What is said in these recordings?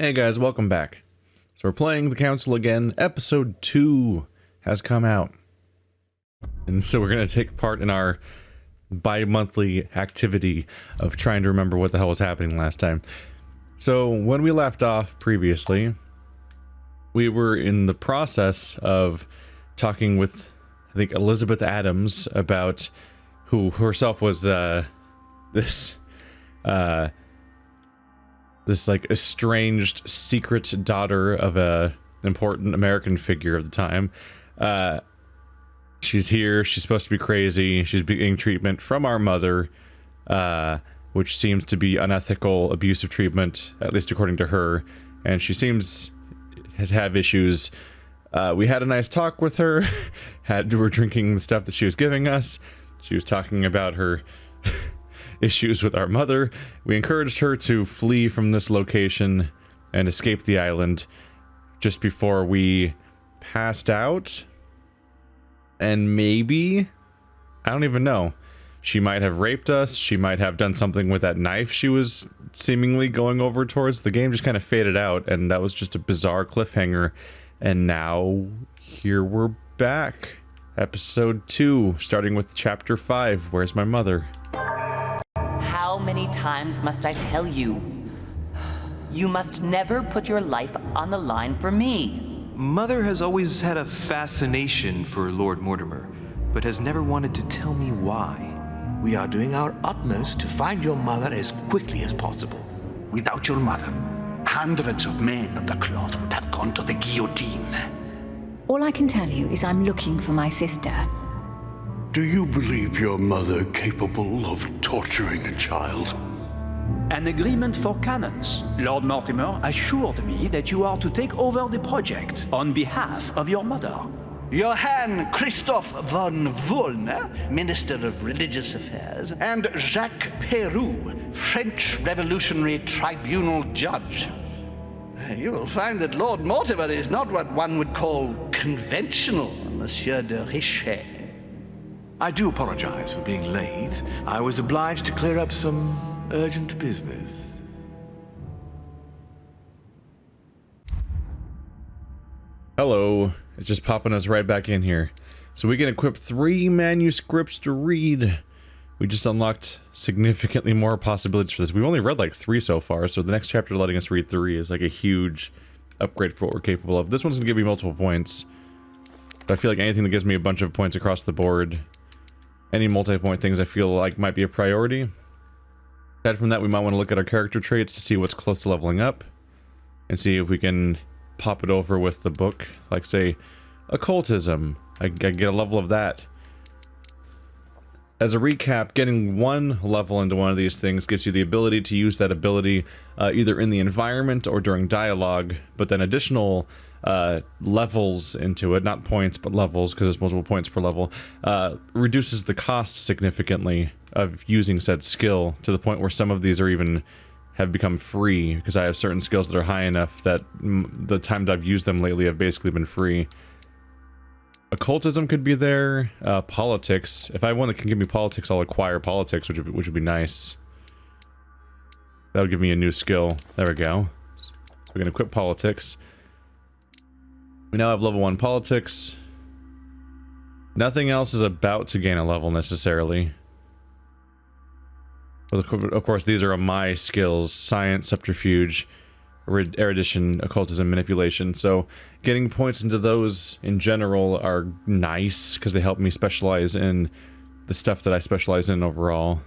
Hey guys, welcome back. So we're playing The Council again. Episode 2 has come out. And so we're going to take part in our bi-monthly activity of trying to remember what the hell was happening last time. So when we left off previously, we were in the process of talking with, I think, Elizabeth Adams about who herself was this like estranged secret daughter of a important American figure of the time. She's here, she's supposed to be crazy, she's getting treatment from our mother, which seems to be unethical, abusive treatment, at least according to her, and she seems to have issues. We had a nice talk with her, we're drinking the stuff that she was giving us, she was talking about her issues with our mother. We encouraged her to flee from this location and escape the island just before we passed out. And maybe, I don't even know, she might have raped us, she might have done something with that knife she was seemingly going over towards. The game just kind of faded out, and that was just a bizarre cliffhanger. And now, here we're back. Episode 2, starting with Chapter 5, Where's My Mother? How many times must I tell you? You must never put your life on the line for me. Mother has always had a fascination for Lord Mortimer, but has never wanted to tell me why. We are doing our utmost to find your mother as quickly as possible. Without your mother, hundreds of men of the cloth would have gone to the guillotine. All I can tell you is I'm looking for my sister. Do you believe your mother capable of torturing a child? An agreement for cannons. Lord Mortimer assured me that you are to take over the project on behalf of your mother. Johann Christoph von Wollner, Minister of Religious Affairs, and Jacques Peroux, French Revolutionary Tribunal Judge. You will find that Lord Mortimer is not what one would call conventional, Monsieur de Richet. I do apologize for being late. I was obliged to clear up some urgent business. Hello, it's just popping us right back in here. So we can equip 3 manuscripts to read. We just unlocked significantly more possibilities for this. We've only read like 3 so far, so the next chapter letting us read 3 is like a huge upgrade for what we're capable of. This one's gonna give me multiple points. But I feel like anything that gives me a bunch of points across the board, any multi-point things I feel like might be a priority. Aside from that, we might want to look at our character traits to see what's close to leveling up, and see if we can pop it over with the book, like say, occultism. I get a level of that. As a recap, getting 1 level into one of these things gives you the ability to use that ability either in the environment or during dialogue, but then additional levels into it, not points, but levels, because there's multiple points per level, reduces the cost significantly of using said skill, to the point where some of these are even have become free, because I have certain skills that are high enough that the time that I've used them lately have basically been free. Occultism could be there. Politics. If I want that can give me politics, I'll acquire politics, which would be nice. That would give me a new skill. There we go. So we can equip politics. We now have level 1 politics. Nothing else is about to gain a level necessarily. But of course, these are my skills: science, subterfuge, erudition, occultism, manipulation. So getting points into those in general are nice, because they help me specialize in the stuff that I specialize in overall.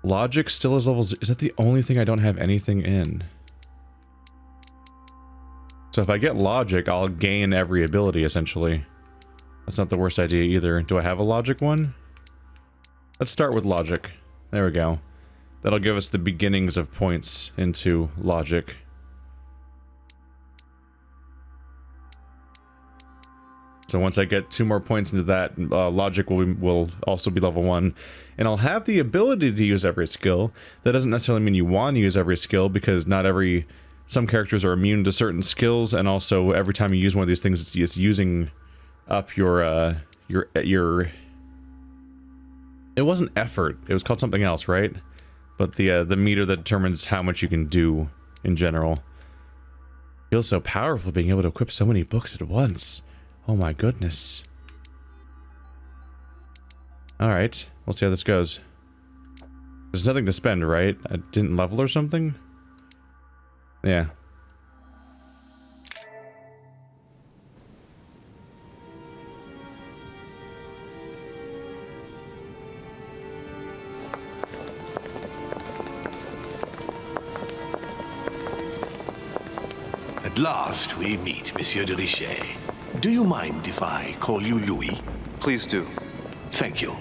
Logic still is levels. Is that the only thing I don't have anything in? So if I get logic, I'll gain every ability, essentially. That's not the worst idea either. Do I have a logic one? Let's start with logic. There we go. That'll give us the beginnings of points into logic. So once I get 2 more points into that, logic will also be level 1. And I'll have the ability to use every skill. That doesn't necessarily mean you want to use every skill, because not every... Some characters are immune to certain skills, and also every time you use one of these things, it's using up your... It wasn't effort. It was called something else, right? But the meter that determines how much you can do in general. Feels so powerful being able to equip so many books at once. Oh my goodness. Alright, we'll see how this goes. There's nothing to spend, right? I didn't level or something? Yeah. At last we meet, Monsieur de Richet. Do you mind if I call you Louis? Please do. Thank you.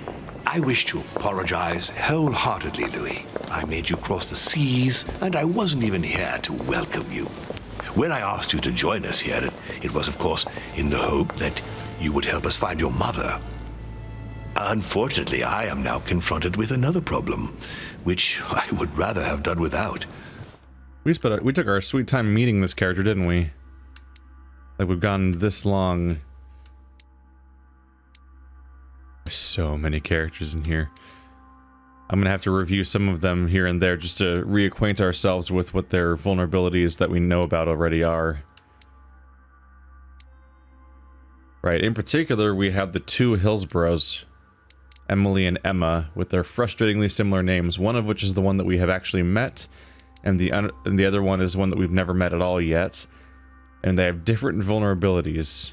I wish to apologize wholeheartedly, Louis. I made you cross the seas, and I wasn't even here to welcome you. When I asked you to join us here, it was, of course, in the hope that you would help us find your mother. Unfortunately, I am now confronted with another problem, which I would rather have done without. We took our sweet time meeting this character, didn't we? Like, we've gone this long. There's so many characters in here. I'm gonna have to review some of them here and there just to reacquaint ourselves with what their vulnerabilities that we know about already are. Right, in particular, we have the two Hillsboroughs, Emily and Emma, with their frustratingly similar names, one of which is the one that we have actually met, and the other one is one that we've never met at all yet, and they have different vulnerabilities.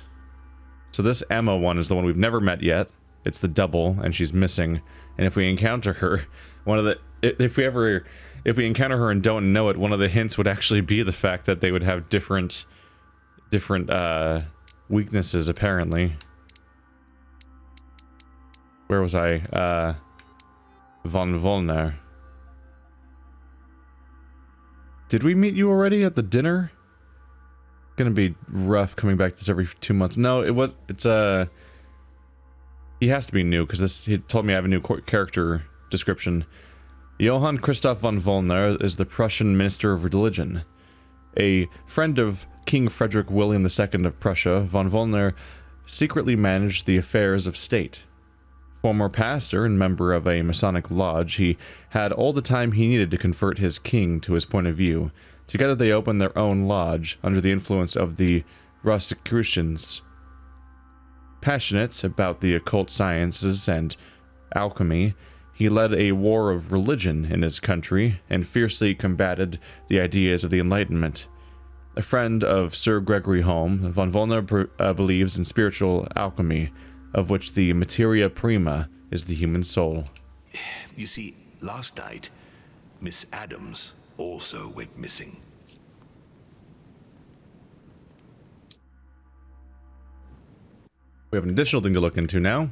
So this Emma one is the one we've never met yet. It's the double, and she's missing. And if we encounter her, if we encounter her and don't know it, one of the hints would actually be the fact that they would have different weaknesses, apparently. Where was I? Von Wollner. Did we meet you already at the dinner? Gonna be rough coming back to this every 2 months. No, he has to be new, because he told me I have a new character description. Johann Christoph von Wollner is the Prussian Minister of Religion. A friend of King Frederick William II of Prussia, von Wollner secretly managed the affairs of state. Former pastor and member of a Masonic lodge, he had all the time he needed to convert his king to his point of view. Together they opened their own lodge under the influence of the Rosicrucians. Passionate about the occult sciences and alchemy, he led a war of religion in his country and fiercely combated the ideas of the Enlightenment. A friend of Sir Gregory Home, von Wollner believes in spiritual alchemy, of which the materia prima is the human soul. You see, last night, Miss Adams also went missing. We have an additional thing to look into now,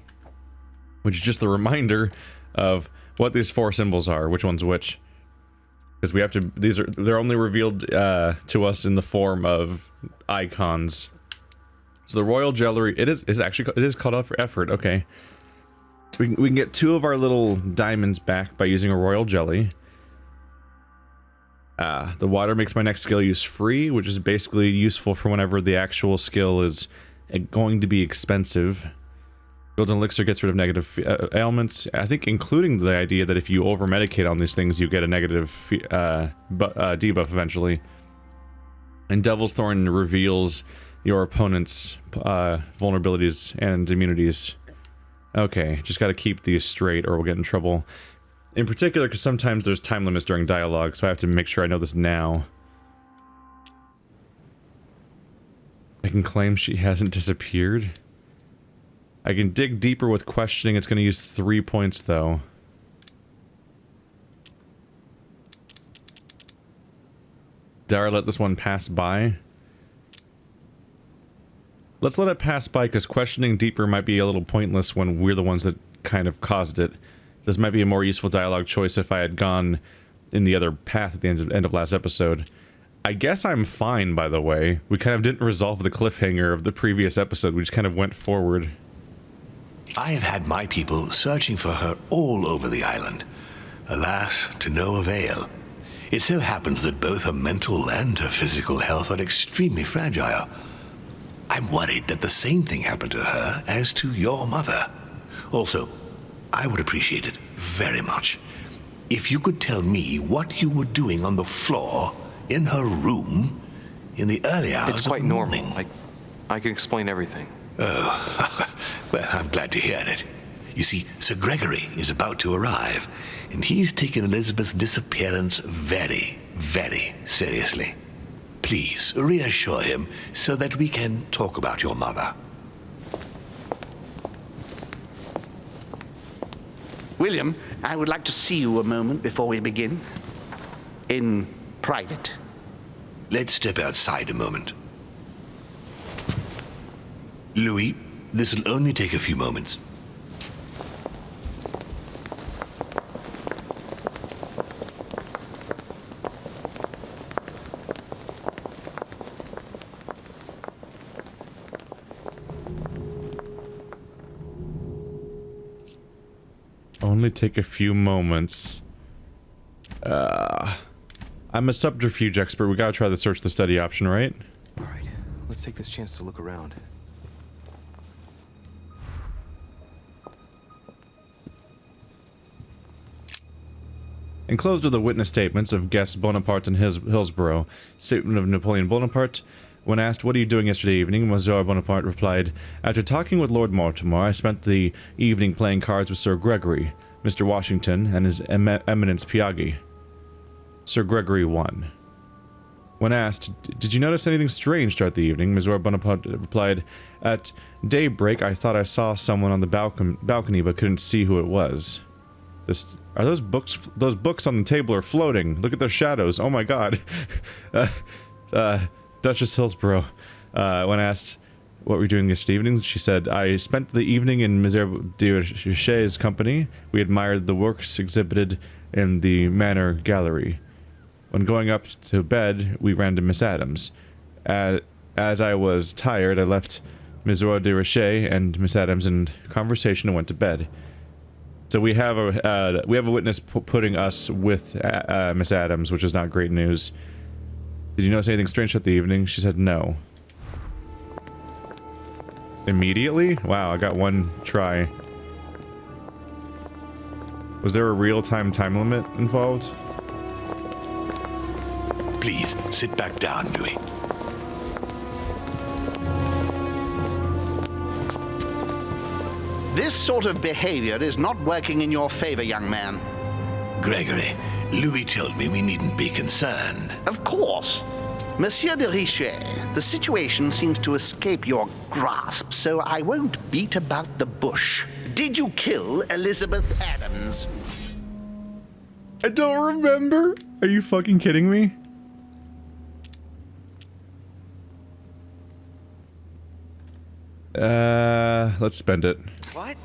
which is just the reminder of what these four symbols are, which one's which. Because we have to, they're only revealed to us in the form of icons. So the royal jelly, it is called out for effort, okay. We can get 2 of our little diamonds back by using a royal jelly. The water makes my next skill use free, which is basically useful for whenever the actual skill is going to be expensive. Golden elixir gets rid of negative ailments, I think, including the idea that if you over medicate on these things, you get a negative debuff eventually. And Devil's Thorn reveals your opponent's vulnerabilities and immunities. Okay, just gotta keep these straight or we'll get in trouble. In particular, because sometimes there's time limits during dialogue, so I have to make sure I know this now. I can claim she hasn't disappeared. I can dig deeper with questioning. It's going to use 3 points, though. Did I let this one pass by? Let's let it pass by, because questioning deeper might be a little pointless when we're the ones that kind of caused it. This might be a more useful dialogue choice if I had gone in the other path at the end of last episode. I guess I'm fine, by the way. We kind of didn't resolve the cliffhanger of the previous episode. We just kind of went forward. I have had my people searching for her all over the island. Alas, to no avail. It so happens that both her mental and her physical health are extremely fragile. I'm worried that the same thing happened to her as to your mother. Also, I would appreciate it very much if you could tell me what you were doing on the floor in her room in the early hours It's quite of the normal. morning. I can explain everything. Oh, well, I'm glad to hear it. You see, Sir Gregory is about to arrive, and he's taken Elizabeth's disappearance very, very seriously. Please reassure him so that we can talk about your mother. William, I would like to see you a moment before we begin. In private. Let's step outside a moment. Louis, this will only take a few moments. Only take a few moments. I'm a subterfuge expert. We gotta try the search the study option, right? Alright, let's take this chance to look around. Enclosed are the witness statements of guests Bonaparte and Hillsborough. Statement of Napoleon Bonaparte. When asked, "What are you doing yesterday evening?" Monsieur Bonaparte replied, "After talking with Lord Mortimer, I spent the evening playing cards with Sir Gregory, Mr. Washington, and His Eminence Piaggi." Sir Gregory won. When asked, "Did you notice anything strange throughout the evening?" Monsieur Bonaparte replied, "At daybreak, I thought I saw someone on the balcony, but couldn't see who it was." Are those books? Those books on the table are floating. Look at their shadows. Oh my god. Duchess Hillsborough. When asked what were you doing yesterday evening, she said, "I spent the evening in Monsieur de Richet's company. We admired the works exhibited in the Manor Gallery. When going up to bed, we ran to Miss Adams. As I was tired, I left Monsieur de Richet and Miss Adams in conversation and went to bed." So we have a witness putting us with Miss Adams, which is not great news. "Did you notice anything strange at the evening?" She said no. Immediately? Wow, I got one try. Was there a real-time time limit involved? Please, sit back down, Louis. This sort of behavior is not working in your favor, young man. Gregory, Louis told me we needn't be concerned. Of course. Monsieur de Richet, the situation seems to escape your grasp, so I won't beat about the bush. Did you kill Elizabeth Adams? I don't remember. Are you fucking kidding me? Let's spend it. What?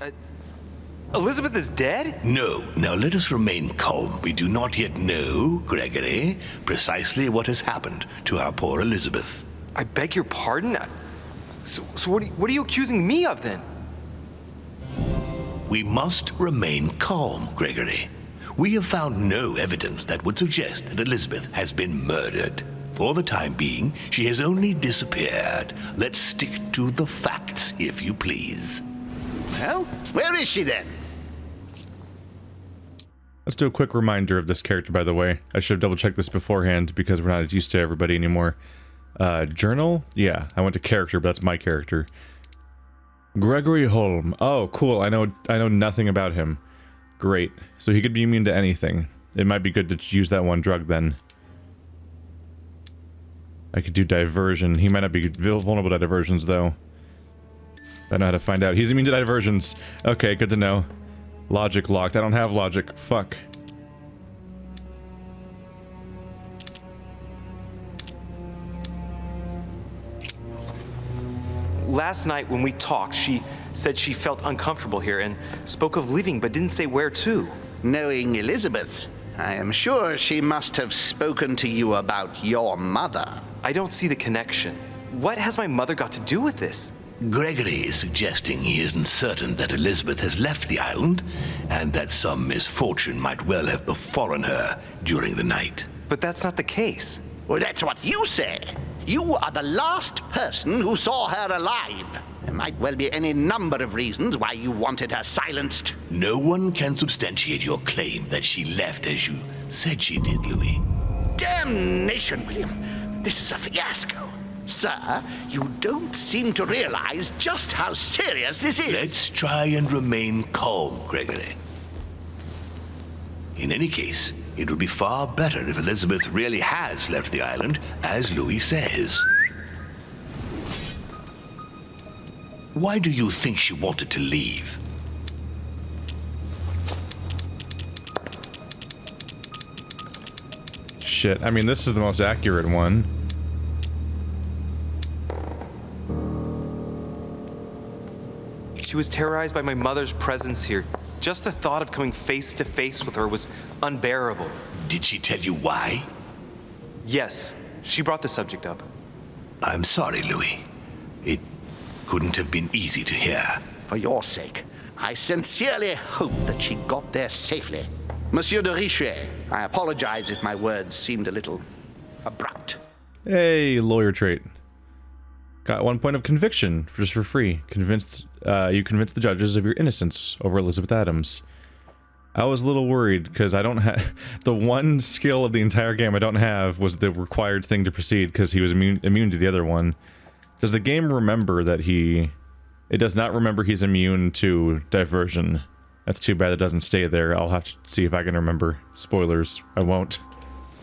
Elizabeth is dead? No, now let us remain calm. We do not yet know, Gregory, precisely what has happened to our poor Elizabeth. I beg your pardon? So what are you accusing me of then? We must remain calm, Gregory. We have found no evidence that would suggest that Elizabeth has been murdered. For the time being, she has only disappeared. Let's stick to the facts, if you please. Well, where is she then? Let's do a quick reminder of this character, by the way. I should have double-checked this beforehand because we're not as used to everybody anymore. Journal? Yeah, I went to character, but that's my character. Gregory Holm. Oh, cool. I know nothing about him. Great. So he could be immune to anything. It might be good to use that one drug then. I could do diversion. He might not be vulnerable to diversions, though. I know how to find out. He's immune to diversions. Okay, good to know. Logic locked. I don't have logic. Fuck. Last night when we talked, she said she felt uncomfortable here and spoke of leaving but didn't say where to. Knowing Elizabeth, I am sure she must have spoken to you about your mother. I don't see the connection. What has my mother got to do with this? Gregory is suggesting he isn't certain that Elizabeth has left the island, and that some misfortune might well have befallen her during the night. But that's not the case. Well, that's what you say. You are the last person who saw her alive. There might well be any number of reasons why you wanted her silenced. No one can substantiate your claim that she left as you said she did, Louis. Damnation, William. This is a fiasco. Sir, you don't seem to realize just how serious this is. Let's try and remain calm, Gregory. In any case, it would be far better if Elizabeth really has left the island, as Louis says. Why do you think she wanted to leave? Shit, I mean, this is the most accurate one. She was terrorized by my mother's presence here. Just the thought of coming face to face with her was unbearable. Did she tell you why? Yes, she brought the subject up. I'm sorry, Louis. It couldn't have been easy to hear. For your sake, I sincerely hope that she got there safely. Monsieur de Richet, I apologize if my words seemed a little abrupt. Hey, lawyer trait. Got 1 point of conviction just for free. You convinced the judges of your innocence over Elizabeth Adams. I was a little worried because I don't have the one skill of the entire game I don't have was the required thing to proceed because he was immune to the other one. Does the game remember that it does not remember he's immune to diversion? That's too bad it doesn't stay there. I'll have to see if I can remember. Spoilers. I won't.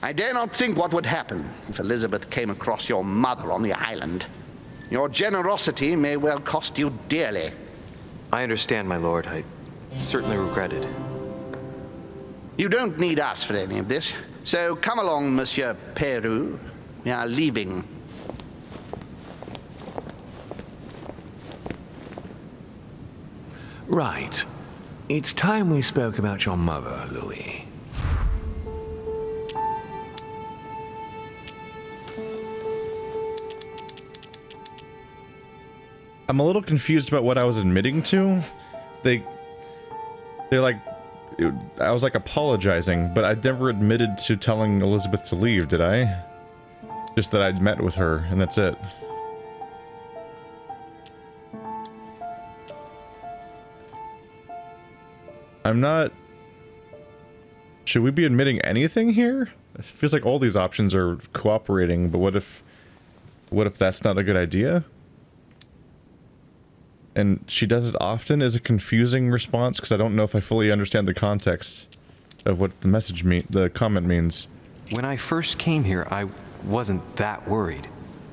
I dare not think what would happen if Elizabeth came across your mother on the island. Your generosity may well cost you dearly. I understand, my lord. I certainly regret it. You don't need us for any of this. So come along, Monsieur Peru. We are leaving. Right. It's time we spoke about your mother, Louis. I'm a little confused about what I was admitting to. They're like, I was like apologizing, but I never admitted to telling Elizabeth to leave, did I? Just that I'd met with her, and that's it. I'm not... Should we be admitting anything here? It feels like all these options are cooperating, but what if that's not a good idea? And she does it often is a confusing response because I don't know if I fully understand the context of what the comment means. When I first came here, I wasn't that worried.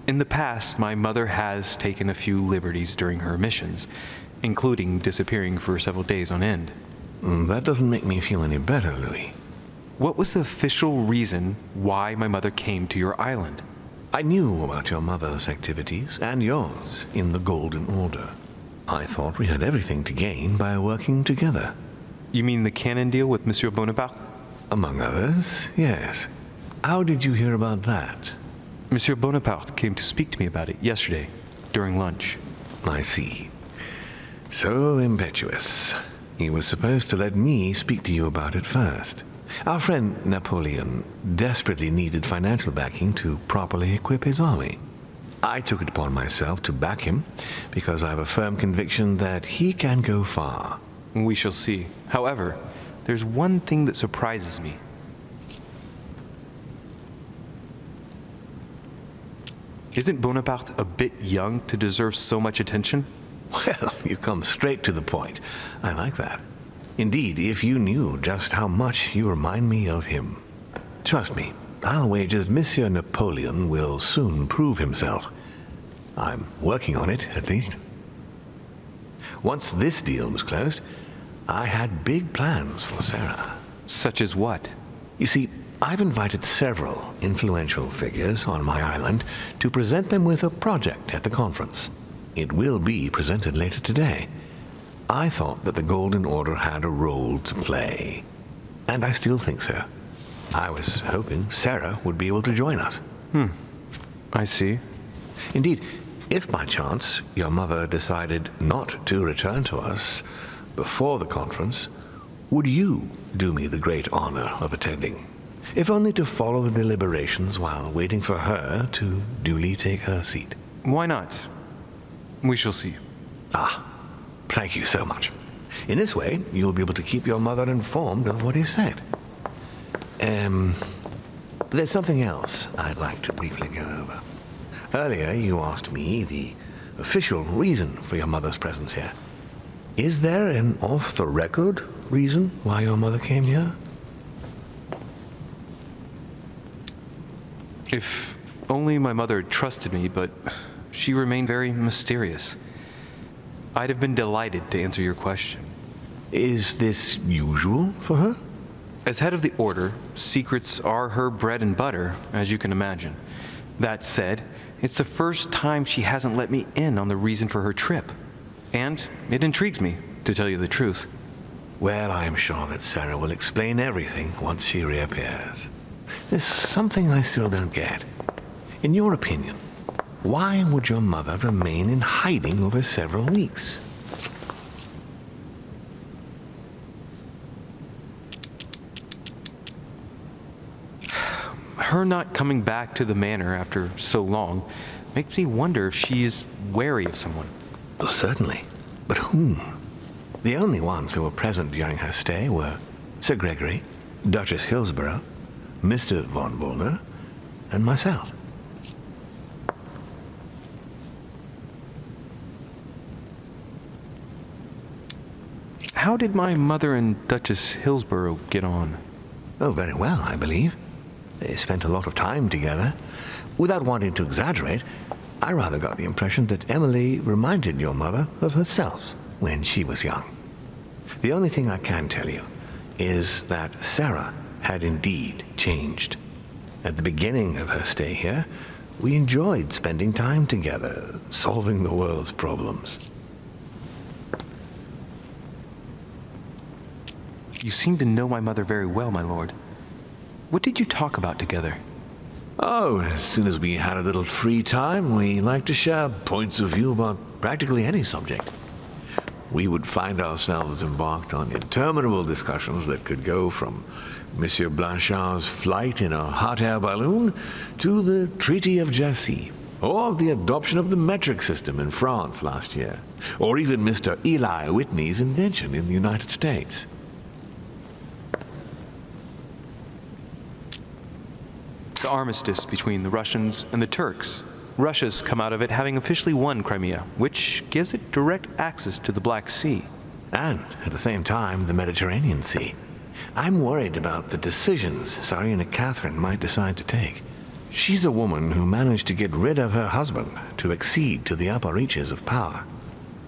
In the past, my mother has taken a few liberties during her missions, including disappearing for several days on end. That doesn't make me feel any better, Louis. What was the official reason why my mother came to your island? I knew about your mother's activities and yours in the Golden Order. I thought we had everything to gain by working together. You mean the canon deal with Monsieur Bonaparte? Among others, yes. How did you hear about that? Monsieur Bonaparte came to speak to me about it yesterday, during lunch. I see. So impetuous. He was supposed to let me speak to you about it first. Our friend Napoleon desperately needed financial backing to properly equip his army. I took it upon myself to back him because I have a firm conviction that he can go far. We shall see. However, there's one thing that surprises me. Isn't Bonaparte a bit young to deserve so much attention? Well, you come straight to the point. I like that. Indeed, if you knew just how much you remind me of him. Trust me, I'll wager Monsieur Napoleon will soon prove himself. I'm working on it, at least. Once this deal was closed, I had big plans for Sarah. Such as what? You see, I've invited several influential figures on my island to present them with a project at the conference. It will be presented later today. I thought that the Golden Order had a role to play, and I still think so. I was hoping Sarah would be able to join us. I see. Indeed, if by chance your mother decided not to return to us before the conference, would you do me the great honor of attending? If only to follow the deliberations while waiting for her to duly take her seat. Why not? We shall see. Thank you so much. In this way, you'll be able to keep your mother informed of what is said. There's something else I'd like to briefly go over. Earlier, you asked me the official reason for your mother's presence here. Is there an off-the-record reason why your mother came here? If only my mother trusted me, but she remained very mysterious. I'd have been delighted to answer your question. Is this usual for her? As head of the Order, secrets are her bread and butter, as you can imagine. That said, it's the first time she hasn't let me in on the reason for her trip. And it intrigues me, to tell you the truth. Well, I'm sure that Sarah will explain everything once she reappears. There's something I still don't get. In your opinion, why would your mother remain in hiding over several weeks? Her not coming back to the manor after so long makes me wonder if she is wary of someone. Well, certainly. But whom? The only ones who were present during her stay were Sir Gregory, Duchess Hillsborough, Mr. von Wollner, and myself. How did my mother and Duchess Hillsborough get on? Oh, very well, I believe. They spent a lot of time together. Without wanting to exaggerate, I rather got the impression that Emily reminded your mother of herself when she was young. The only thing I can tell you is that Sarah had indeed changed. At the beginning of her stay here, we enjoyed spending time together, solving the world's problems. You seem to know my mother very well, my lord. What did you talk about together? Oh, as soon as we had a little free time, we liked to share points of view about practically any subject. We would find ourselves embarked on interminable discussions that could go from Monsieur Blanchard's flight in a hot air balloon to the Treaty of Jassy, or the adoption of the metric system in France last year, or even Mr. Eli Whitney's invention in the United States. The armistice between the Russians and the Turks. Russia's come out of it having officially won Crimea, which gives it direct access to the Black Sea. And, at the same time, the Mediterranean Sea. I'm worried about the decisions Tsarina Catherine might decide to take. She's a woman who managed to get rid of her husband to accede to the upper reaches of power.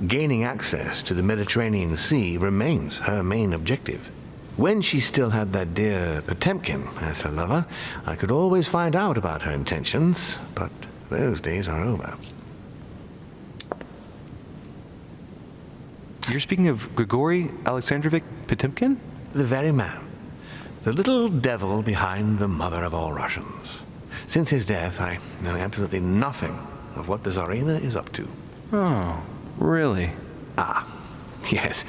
Gaining access to the Mediterranean Sea remains her main objective. When she still had that dear Potemkin as her lover, I could always find out about her intentions, but those days are over. You're speaking of Grigory Alexandrovich Potemkin? The very man. The little devil behind the mother of all Russians. Since his death, I know absolutely nothing of what the Tsarina is up to. Oh, really? Ah. Yes,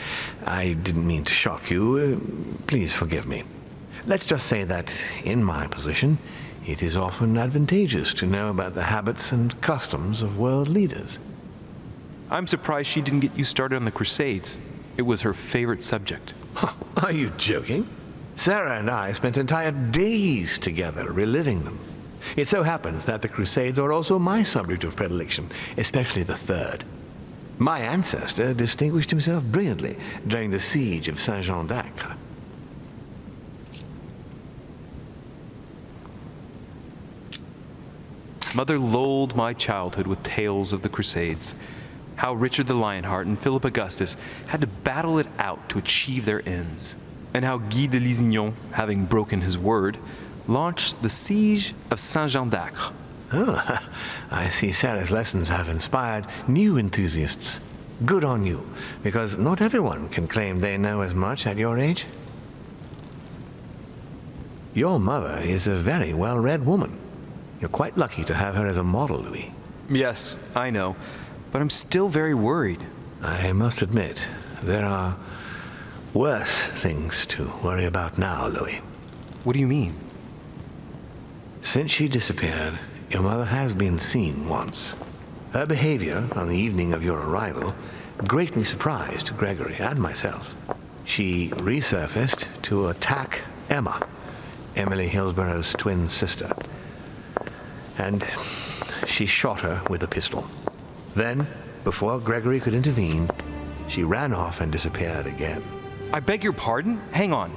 I didn't mean to shock you. Please forgive me. Let's just say that, in my position, it is often advantageous to know about the habits and customs of world leaders. I'm surprised she didn't get you started on the Crusades. It was her favorite subject. Are you joking? Sarah and I spent entire days together reliving them. It so happens that the Crusades are also my subject of predilection, especially the Third. My ancestor distinguished himself brilliantly during the siege of Saint-Jean d'Acre. Mother lulled my childhood with tales of the Crusades. How Richard the Lionheart and Philip Augustus had to battle it out to achieve their ends. And how Guy de Lusignan, having broken his word, launched the siege of Saint-Jean d'Acre. Oh, I see Sarah's lessons have inspired new enthusiasts. Good on you, because not everyone can claim they know as much at your age. Your mother is a very well-read woman. You're quite lucky to have her as a model, Louis. Yes, I know, but I'm still very worried. I must admit, there are worse things to worry about now, Louis. What do you mean? Since she disappeared, your mother has been seen once. Her behavior on the evening of your arrival greatly surprised Gregory and myself. She resurfaced to attack Emma, Emily Hillsborough's twin sister. And she shot her with a pistol. Then, before Gregory could intervene, she ran off and disappeared again. I beg your pardon? Hang on.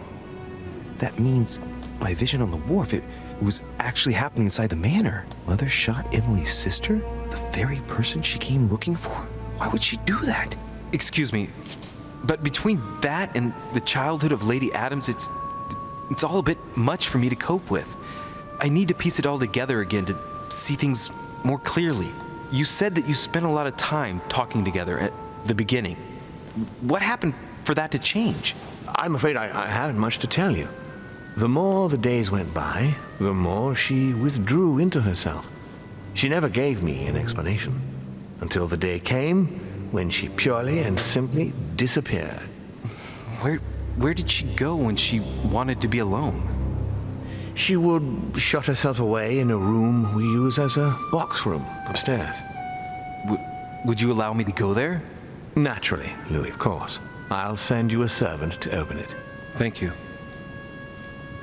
That means my vision on the wharf, it was actually happening inside the manor. Mother shot Emily's sister? The very person she came looking for? Why would she do that? Excuse me, but between that and the childhood of Lady Adams, it's all a bit much for me to cope with. I need to piece it all together again to see things more clearly. You said that you spent a lot of time talking together at the beginning. What happened for that to change? I'm afraid I haven't much to tell you. The more the days went by, the more she withdrew into herself. She never gave me an explanation, until the day came when she purely and simply disappeared. Where did she go when she wanted to be alone? She would shut herself away in a room we use as a box room upstairs. Would you allow me to go there? Naturally, Louis, of course. I'll send you a servant to open it. Thank you.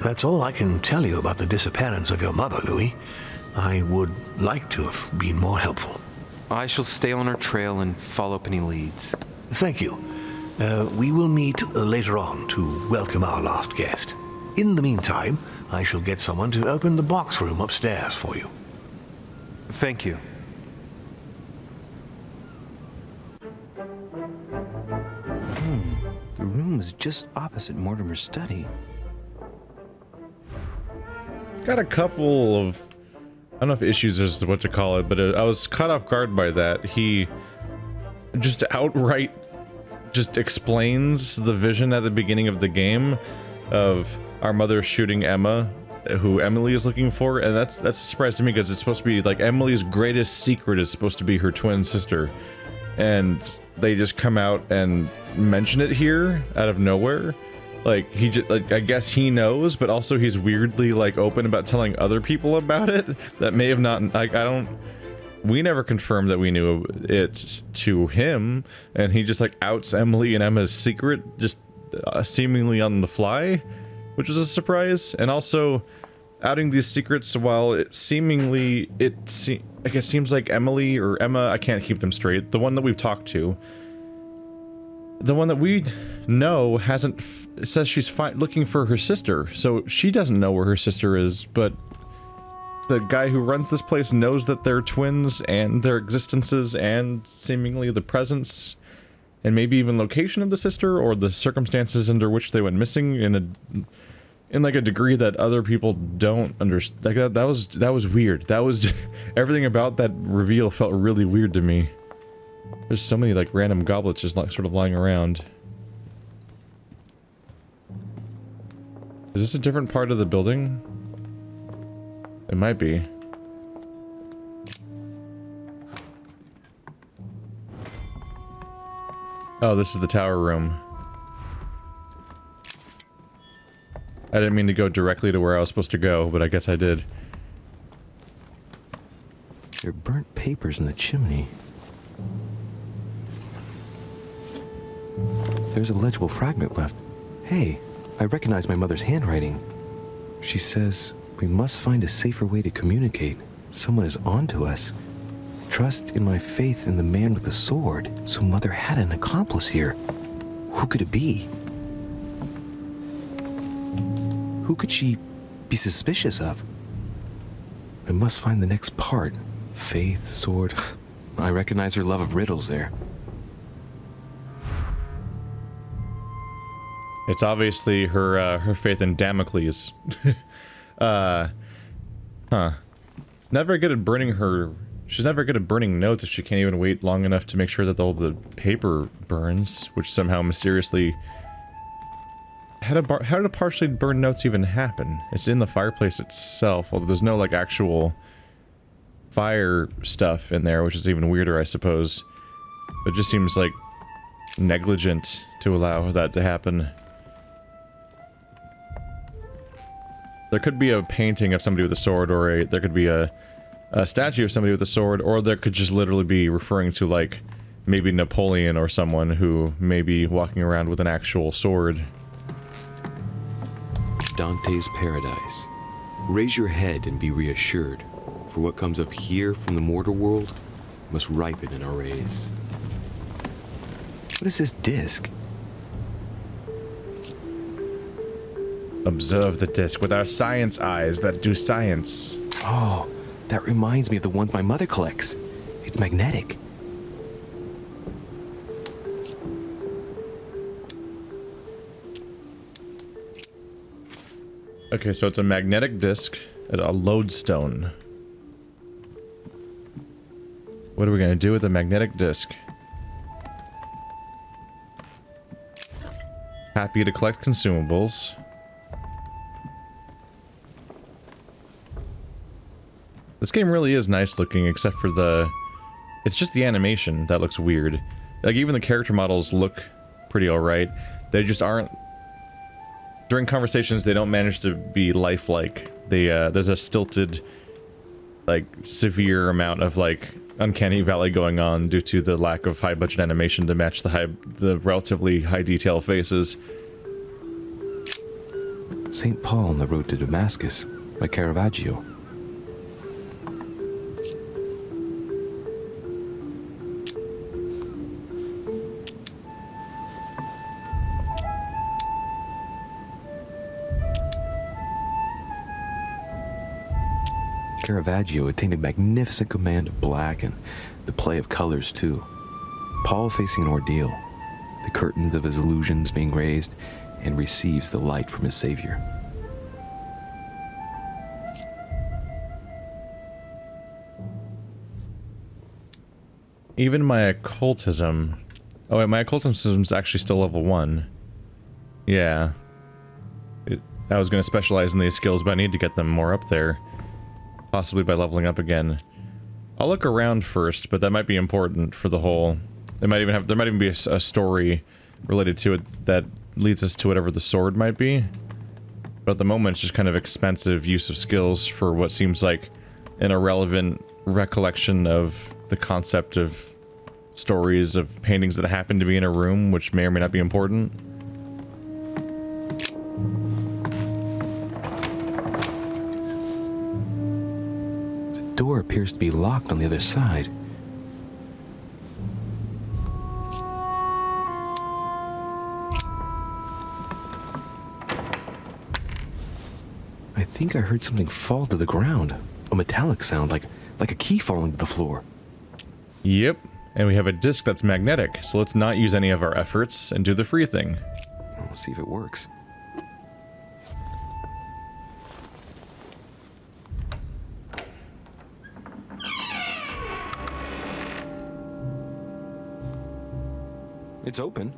That's all I can tell you about the disappearance of your mother, Louis. I would like to have been more helpful. I shall stay on her trail and follow up any leads. Thank you. We will meet later on to welcome our last guest. In the meantime, I shall get someone to open the box room upstairs for you. Thank you. The room is just opposite Mortimer's study. Got a couple of, I don't know if issues is what to call it, but I was caught off guard by that. He just outright just explains the vision at the beginning of the game of our mother shooting Emma, who Emily is looking for, and that's a surprise to me because it's supposed to be like Emily's greatest secret is supposed to be her twin sister, and they just come out and mention it here out of nowhere. Like he just, like, I guess he knows, but also he's weirdly like open about telling other people about it that may have not, like, we never confirmed that we knew it to him, and he just like outs Emily and Emma's secret just seemingly on the fly, which is a surprise. And also outing these secrets while it seemingly like it seems like Emily or Emma, I can't keep them straight, the one that we've talked to, the one that we know says she's looking for her sister, so she doesn't know where her sister is, but the guy who runs this place knows that they're twins and their existences and seemingly the presence and maybe even location of the sister or the circumstances under which they went missing in like a degree that other people don't understand. Like that was weird. That was everything about that reveal felt really weird to me. There's so many like random goblets just like sort of lying around. Is this a different part of the building? It might be. Oh, this is the tower room. I didn't mean to go directly to where I was supposed to go, but I guess I did. There are burnt papers in the chimney. There's a legible fragment left. Hey, I recognize my mother's handwriting. She says, we must find a safer way to communicate. Someone is on to us. Trust in my faith in the man with the sword. So Mother had an accomplice here. Who could it be? Who could she be suspicious of? I must find the next part. Faith, sword. I recognize her love of riddles there. It's obviously her faith in Damocles. Never good at burning her. She's never good at burning notes if she can't even wait long enough to make sure that all the paper burns, which somehow mysteriously. How did a partially burned notes even happen? It's in the fireplace itself, although there's no like actual fire stuff in there, which is even weirder, I suppose. It just seems like negligent to allow that to happen. There could be a painting of somebody with a sword, or there could be a statue of somebody with a sword, or there could just literally be referring to, like, maybe Napoleon or someone who may be walking around with an actual sword. Dante's Paradise. Raise your head and be reassured, for what comes up here from the mortal world must ripen in our rays. What is this disc? Observe the disc with our science eyes that do science. Oh, that reminds me of the ones my mother collects. It's magnetic. Okay, so it's a magnetic disc, a lodestone. What are we gonna do with the magnetic disc? Happy to collect consumables. This game really is nice looking, except for it's just the animation that looks weird. Like, even the character models look pretty alright. They just aren't... During conversations, they don't manage to be lifelike. There's a stilted, like, severe amount of, like, uncanny valley going on due to the lack of high-budget animation to match the relatively high detail faces. St. Paul on the Road to Damascus by Caravaggio. Caravaggio attained a magnificent command of black and the play of colors, too. Paul facing an ordeal, the curtains of his illusions being raised, and receives the light from his Savior. Even my occultism... Oh wait, my occultism is actually still level 1. Yeah. I was going to specialize in these skills, but I need to get them more up there. Possibly by leveling up again. I'll look around first, but that might be important for the whole... There might even be a story related to it that leads us to whatever the sword might be. But at the moment, it's just kind of expensive use of skills for what seems like an irrelevant recollection of the concept of stories of paintings that happen to be in a room, which may or may not be important. The door appears to be locked on the other side. I think I heard something fall to the ground. A metallic sound, like a key falling to the floor. Yep, and we have a disc that's magnetic, so let's not use any of our efforts and do the free thing. We'll see if it works. It's open.